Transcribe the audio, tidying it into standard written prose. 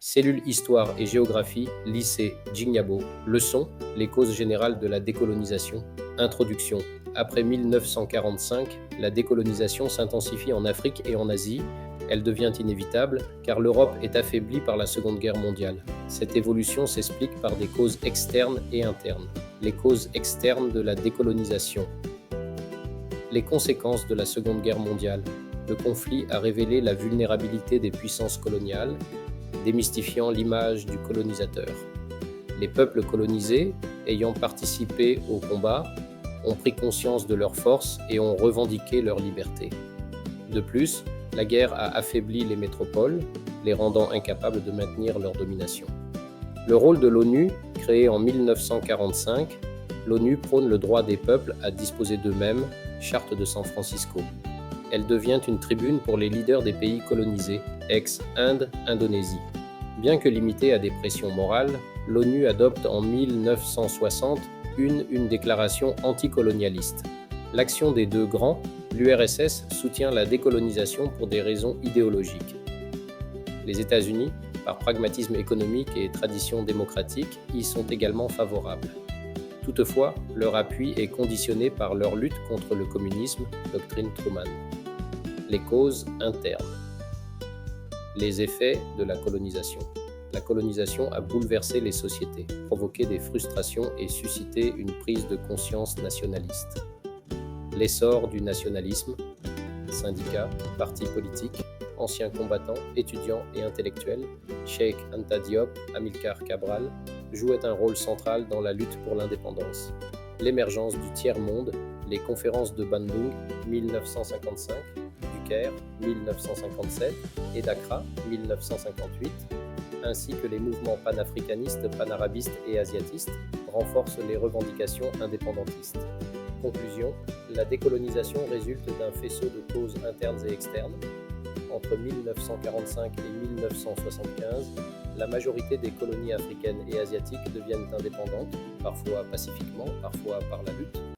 Cellule Histoire et Géographie, lycée Djignabo. Leçon, les causes générales de la décolonisation. Introduction. Après 1945, la décolonisation s'intensifie en Afrique et en Asie. Elle devient inévitable car l'Europe est affaiblie par la Seconde Guerre mondiale. Cette évolution s'explique par des causes externes et internes. Les causes externes de la décolonisation. Les conséquences de la Seconde Guerre mondiale. Le conflit a révélé la vulnérabilité des puissances coloniales, démystifiant l'image du colonisateur. Les peuples colonisés, ayant participé au combat, ont pris conscience de leur force et ont revendiqué leur liberté. De plus, la guerre a affaibli les métropoles, les rendant incapables de maintenir leur domination. Le rôle de l'ONU, créé en 1945, l'ONU prône le droit des peuples à disposer d'eux-mêmes, Charte de San Francisco. Elle devient une tribune pour les leaders des pays colonisés, ex-Inde, Indonésie. Bien que limitée à des pressions morales, l'ONU adopte en 1960 une déclaration anticolonialiste. L'action des deux grands, l'URSS soutient la décolonisation pour des raisons idéologiques. Les États-Unis, par pragmatisme économique et tradition démocratique, y sont également favorables. Toutefois, leur appui est conditionné par leur lutte contre le communisme, doctrine Truman. Les causes internes. Les effets de la colonisation. La colonisation a bouleversé les sociétés, provoqué des frustrations et suscité une prise de conscience nationaliste. L'essor du nationalisme, syndicats, partis politiques, anciens combattants, étudiants et intellectuels, Cheikh Anta Diop, Amilcar Cabral, jouaient un rôle central dans la lutte pour l'indépendance. L'émergence du tiers-monde, les conférences de Bandung, 1955, du Caire, 1957, et d'Accra, 1958, ainsi que les mouvements panafricanistes, panarabistes et asiatistes, renforcent les revendications indépendantistes. Conclusion, la décolonisation résulte d'un faisceau de causes internes et externes. Entre 1945 et 1975, la majorité des colonies africaines et asiatiques deviennent indépendantes, parfois pacifiquement, parfois par la lutte.